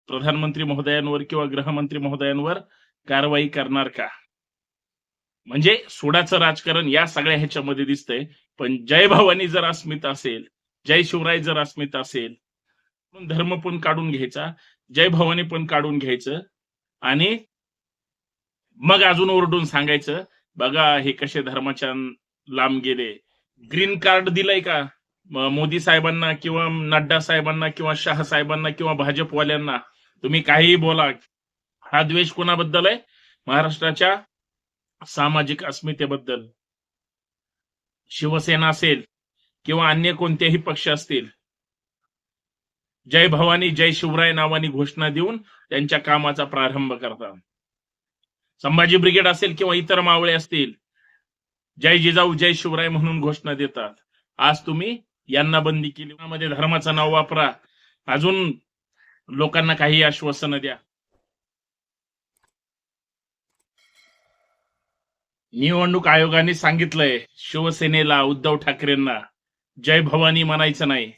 प्रधानमंत्री महोदयांवर किंवा गृहमंत्री महोदयांवर कारवाई करणार का? म्हणजे सोडाचं राजकारण या सगळ्या ह्याच्यामध्ये दिसतंय. पण जय भवानी जर अस्मिता असेल, जय शिवराय जर अस्मिता असेल, धर्म पण काढून घ्यायचा, जय भवानी पण काढून घ्यायचं आणि मग अजून ओरडून सांगायचं, बघा हे कसे धर्माच्या लांब गेले. ग्रीन कार्ड दिलंय का मोदी साहेबांना किंवा नड्डा साहेबांना किंवा शाह साहेबांना किंवा भाजपवाल्यांना? तुम्ही काहीही बोला. हा द्वेष कोणाबद्दल आहे? महाराष्ट्राच्या सामाजिक अस्मितेबद्दल. शिवसेना असेल किंवा अन्य कोणतेही पक्ष असतील, जय भवानी जय शिवराय नावानी घोषणा देऊन त्यांच्या कामाचा प्रारंभ करतात. संभाजी ब्रिगेड असेल किंवा इतर मावळे असतील, जय जिजाऊ जय शिवराय म्हणून घोषणा देतात. आज तुम्ही यांना बंदी केली. मध्ये धर्माचं नाव वापरा, अजून लोकांना काही आश्वासनं द्या. निवडणूक आयोगाने सांगितलंय शिवसेनेला, उद्धव ठाकरेंना जय भवानी म्हणायचं नाही.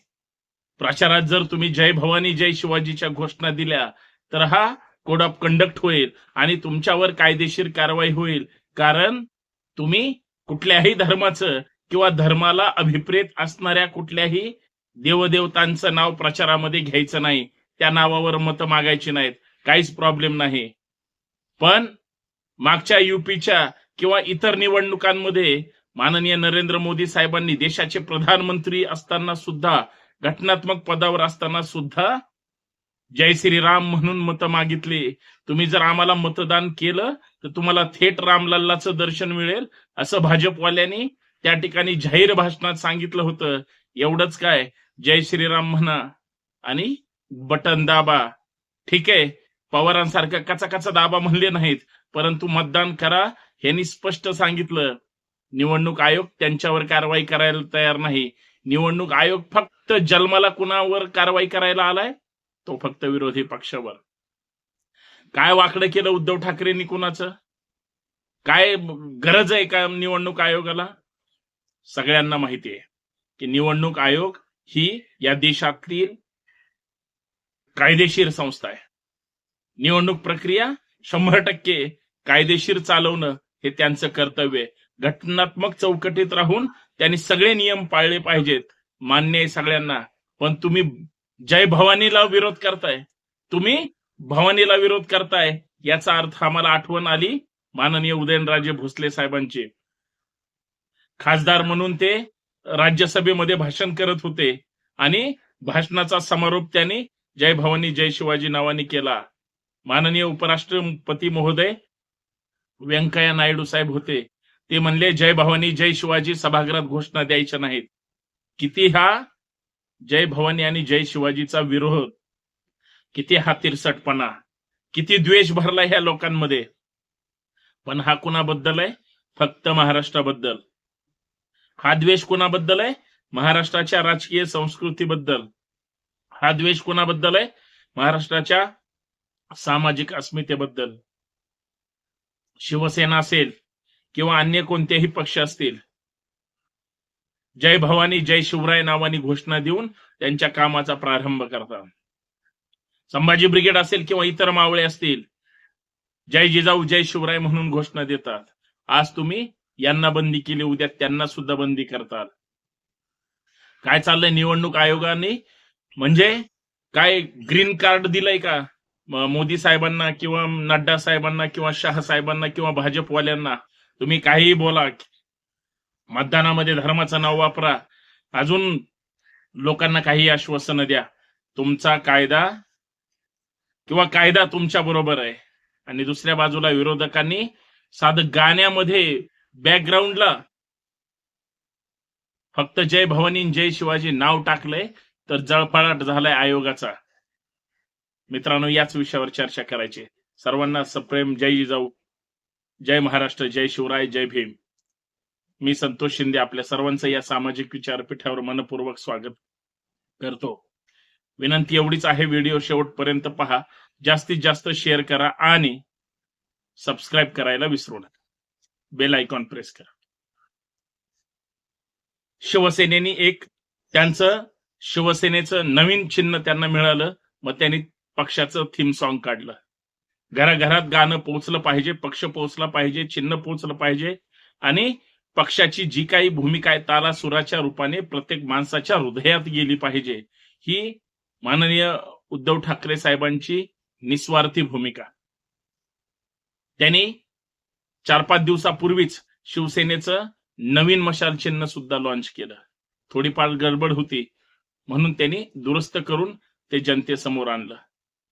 प्रचारात जर तुम्ही जय भवानी जय शिवाजीच्या घोषणा दिल्या तर हा कोड ऑफ कंडक्ट होईल आणि तुमच्यावर कायदेशीर कारवाई होईल. कारण तुम्ही कुठल्याही धर्माचं किंवा धर्माला अभिप्रेत असणाऱ्या कुठल्याही देवदेवतांचं नाव प्रचारामध्ये घ्यायचं नाही, त्या नावावर मतं मागायची नाहीत, काहीच प्रॉब्लेम नाही. पण मागच्या युपीच्या किंवा इतर निवडणुकांमध्ये माननीय नरेंद्र मोदी साहेबांनी देशाचे प्रधानमंत्री असताना सुद्धा, घटनात्मक पदावर असताना सुद्धा जय श्रीराम म्हणून मतं मागितली. तुम्ही जर आम्हाला मतदान केलं तर तुम्हाला थेट रामलल्लाचं दर्शन मिळेल, असं भाजपवाल्यांनी त्या ठिकाणी जाहीर भाषणात सांगितलं होतं. एवढंच काय, जय श्रीराम म्हणा आणि बटन दाबा. ठीक आहे, पवारांसारखं कचा दाबा म्हणले नाहीत, परंतु मतदान करा यांनी स्पष्ट सांगितलं. निवडणूक आयोग त्यांच्यावर कारवाई करायला तयार नाही. निवडणूक आयोग फक्त जन्माला कुणावर कारवाई करायला आलाय? तो फक्त विरोधी पक्षावर. काय वाकडं केलं उद्धव ठाकरेंनी कुणाचं? काय गरज आहे का निवडणूक आयोगाला? सगळ्यांना माहिती आहे की निवडणूक आयोग ही या देशातील कायदेशीर संस्था आहे. निवडणूक प्रक्रिया 100% कायदेशीर चालवणं हे त्यांचं कर्तव्य आहे. घटनात्मक चौकटीत राहून त्यांनी सगळे नियम पाळले पाहिजेत, मान्य आहे सगळ्यांना. पण तुम्ही जय भवानीला विरोध करताय, तुम्ही भवानीला विरोध करताय, याचा अर्थ आम्हाला आठवण आली माननीय उदयनराजे भोसले साहेबांची. खासदार म्हणून ते राज्यसभेमध्ये भाषण करत होते आणि भाषणाचा समारोप त्यांनी जय भवानी जय शिवाजी नावाने केला. माननीय उपराष्ट्रपती महोदय व्यंकय्या नायडू साहेब होते, ते म्हणले जय भवानी जय शिवाजी सभागृहात घोषणा द्यायच्या नाहीत. किती हा जय भवानी आणि जय शिवाजीचा विरोध, किती हा तिरसटपणा, किती द्वेष भरला ह्या लोकांमध्ये. पण हा कुणाबद्दल आहे? फक्त महाराष्ट्राबद्दल. हा द्वेष कुणाबद्दल आहे? महाराष्ट्राच्या राजकीय संस्कृतीबद्दल. हा द्वेष कुणाबद्दल आहे? महाराष्ट्राच्या सामाजिक अस्मितेबद्दल. शिवसेना असेल किंवा अन्य कोणतेही पक्ष असतील, जय भवानी जय शिवराय नावानी घोषणा देऊन त्यांच्या कामाचा प्रारंभ करतात. संभाजी ब्रिगेड असेल किंवा इतर मावळे असतील, जय जिजाऊ जय शिवराय म्हणून घोषणा देतात. आज तुम्ही यांना बंदी केली, उद्या त्यांना सुद्धा बंदी करतात. काय चाललंय निवडणूक आयोगाने? म्हणजे काय ग्रीन कार्ड दिलंय का मोदी साहेबांना किंवा नड्डा साहेबांना किंवा शाह साहेबांना किंवा भाजपवाल्यांना? तुम्ही काहीही बोला, मतदानामध्ये धर्माचं नाव वापरा, अजून लोकांना काही आश्वासनं द्या. तुमचा कायदा किंवा कायदा तुमच्या बरोबर आहे. आणि दुसऱ्या बाजूला विरोधकांनी साधं गाण्यामध्ये बॅकग्राऊंडला फक्त जय भवानी जय शिवाजी नाव टाकलंय, तर जळफळाट झालाय आयोगाचा. मित्रांनो, याच विषयावर चर्चा करायची. सर्वांना सप्रेम जय जिजाऊ, जय महाराष्ट्र, जय शिवराय, जय भीम. मी संतोष शिंदे आपल्या सर्वांचं या सामाजिक विचारपीठावर मनपूर्वक स्वागत करतो. विनंती एवढीच आहे, व्हिडिओ शेवटपर्यंत पहा, जास्तीत जास्त शेअर करा आणि सबस्क्राईब करायला विसरू नका. बेल आयकॉन प्रेस करा. शिवसेनेनी एक त्यांचं शिवसेनेचं नवीन चिन्ह त्यांना मिळालं, मग त्यांनी पक्षाचं थीम सॉन्ग काढलं. घराघरात गाणं पोहोचलं पाहिजे, पक्ष पोहोचला पाहिजे, चिन्ह पोहोचलं पाहिजे आणि पक्षाची जी काही भूमिका आहे तालासुराच्या रूपाने प्रत्येक माणसाच्या हृदयात गेली पाहिजे. ही माननीय उद्धव ठाकरे साहेबांची निस्वार्थी भूमिका. त्यांनी 4-5 दिवसापूर्वीच शिवसेनेचं नवीन मशाल चिन्ह सुद्धा लॉन्च केलं. थोडीफार गडबड होती म्हणून त्यांनी दुरुस्त करून ते जनतेसमोर आणलं.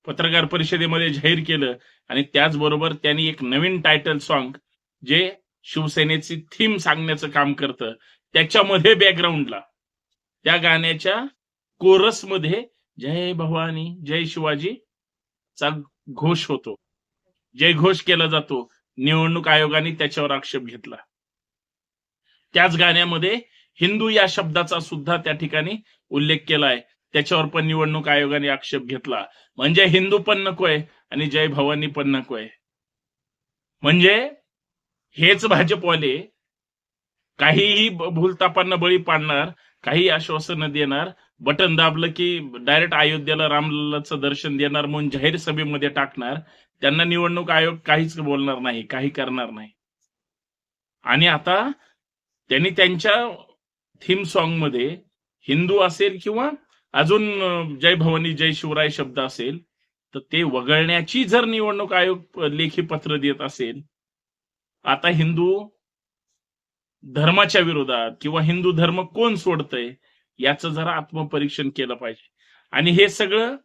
पत्रकार परिषदेमध्ये जाहीर केलं आणि त्याचबरोबर त्यांनी एक नवीन टायटल सॉन्ग जे शिवसेनेची थीम सांगण्याचं काम करतं त्याच्यामध्ये बॅकग्राऊंडला त्या गाण्याच्या कोरसमध्ये जय भवानी जय शिवाजी चा घोष होतो, जय घोष केला जातो. निवडणूक आयोगाने त्याच्यावर आक्षेप घेतला. त्याच गाण्यामध्ये हिंदू या शब्दाचा सुद्धा त्या ठिकाणी उल्लेख केलाय. त्याच्यावर पण निवडणूक आयोगाने आक्षेप घेतला. म्हणजे हिंदू पण नकोय आणि जय भवानी पण नकोय. म्हणजे हेच भाजपवाले काहीही भूलतापांना बळी पाडणार, काही आश्वासनं देणार, बटन दाबलं की डायरेक्ट अयोध्येला रामलल्लाचं दर्शन देणार म्हणून जाहीर सभेमध्ये टाकणार. त्यांना निवडणूक आयोग काहीच बोलणार नाही, काही करणार नाही. आणि आता त्यांनी त्यांच्या थीम सॉन्ग मध्ये हिंदू असेल किंवा अजून जय भवानी जय शिवराय शब्द असेल तर ते वगळण्याची जर निवडणूक आयोग लेखी पत्र देत असेल, आता हिंदू धर्माच्या विरोधात किंवा हिंदू धर्म कोण सोडतंय याचं जरा आत्मपरीक्षण केलं पाहिजे. आणि हे सगळं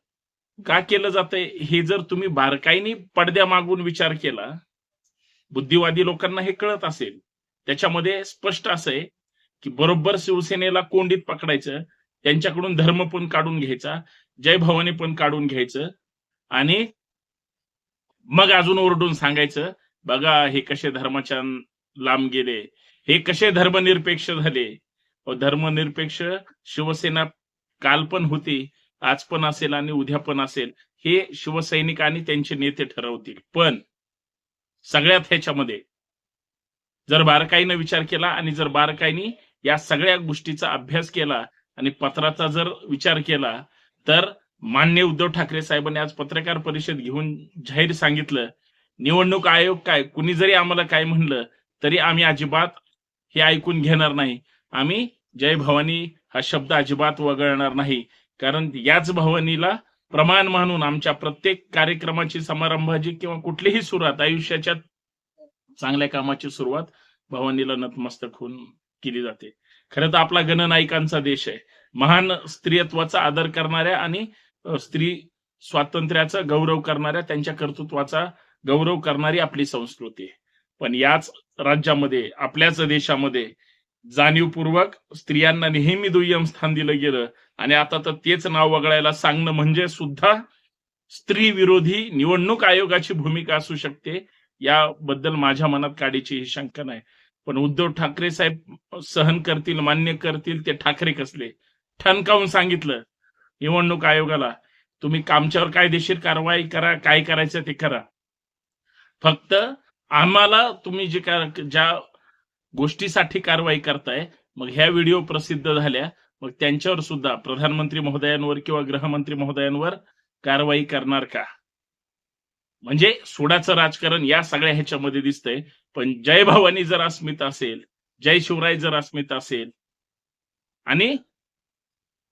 का केलं जातंय हे जर तुम्ही बारकाईने पडद्यामागून विचार केला, बुद्धिवादी लोकांना हे कळत असेल. त्याच्यामध्ये स्पष्ट असं आहे की बरोबर शिवसेनेला कोंडीत पकडायचं, त्यांच्याकडून धर्म पण काढून घ्यायचा, जय भवानी पण काढून घ्यायचं आणि मग अजून ओरडून सांगायचं बघा हे कसे धर्माच्या लांब गेले, हे कसे धर्मनिरपेक्ष झाले. धर्मनिरपेक्ष शिवसेना काल पण होती, आज पण असेल आणि उद्या पण असेल. हे शिवसैनिक आणि त्यांचे नेते ठरवतील. पण सगळ्यात ह्याच्यामध्ये जर बारकाईनं विचार केला आणि जर बारकाईने या सगळ्या गोष्टीचा अभ्यास केला आणि पत्राचा जर विचार केला तर माननीय उद्धव ठाकरे साहेबांनी आज पत्रकार परिषद घेऊन जाहीर सांगितलं, निवडणूक आयोग काय कुणी जरी आम्हाला काय म्हणलं तरी आम्ही अजिबात हे ऐकून घेणार नाही. आम्ही जय भवानी हा शब्द अजिबात वगळणार नाही. कारण याच भवानीला प्रमाण म्हणून आमच्या प्रत्येक कार्यक्रमाची, समारंभाची किंवा कुठलीही सुरुवात, आयुष्याच्या चांगल्या कामाची सुरुवात भवानीला नतमस्तक होऊन केली जाते. खरं तर आपला गणनायकांचा देश आहे. महान स्त्रियत्वाचा आदर करणाऱ्या आणि स्त्री स्वातंत्र्याचा गौरव करणाऱ्या, त्यांच्या कर्तृत्वाचा गौरव करणारी आपली संस्कृती आहे. पण याच राज्यामध्ये, आपल्याच देशामध्ये जाणीवपूर्वक स्त्रियांना नेहमी दुय्यम स्थान दिलं गेलं आणि आता तर तेच नाव वगळायला सांगणं म्हणजे सुद्धा स्त्री विरोधी निवडणूक आयोगाची भूमिका असू शकते. याबद्दल माझ्या मनात काडीची ही शंका नाही. पण उद्धव ठाकरे साहेब सहन करतील, मान्य करतील. ते ठाकरे कसले ठणकावून सांगितलं निवडणूक आयोगाला, तुम्ही आमच्यावर कायदेशीर कारवाई करा, काय करायचं ते करा, फक्त आम्हाला तुम्ही ज्या गोष्टीसाठी कारवाई करताय, मग ह्या व्हिडिओ प्रसिद्ध झाल्या, मग त्यांच्यावर सुद्धा प्रधानमंत्री महोदयांवर किंवा गृहमंत्री महोदयांवर कारवाई करणार का? म्हणजे सोडाचं राजकारण या सगळ्या ह्याच्यामध्ये दिसतंय. पण जय भवानी जर अस्मिता असेल, जय शिवराय जर अस्मिता असेल आणि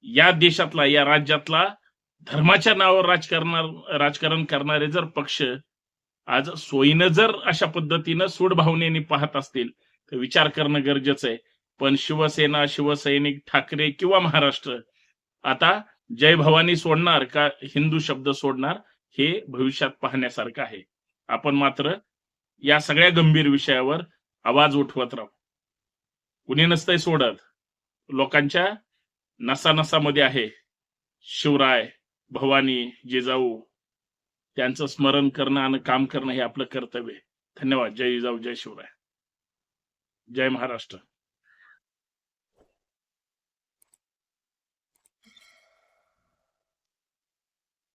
या देशातला, या राज्यातला धर्माच्या नावावर राजकारण करणारे जर पक्ष आज सोयीनं जर अशा पद्धतीनं सूडभावनेने पाहत असतील तर विचार करणं गरजेचं आहे. पण शिवसेना, शिवसैनिक, ठाकरे किंवा महाराष्ट्र आता जय भवानी सोडणार का हिंदू शब्द सोडणार हे भविष्यात पाहण्यासारखं आहे. आपण मात्र या सगळ्या गंभीर विषयावर आवाज उठवत राहू. कुणी नसतंय सोडत. लोकांच्या नसानसामध्ये आहे शिवराय, भवानी, जिजाऊ. त्यांचं स्मरण करणं आणि काम करणं हे आपलं कर्तव्य आहे. धन्यवाद. जय जिजाऊ, जय शिवराय, जय महाराष्ट्र.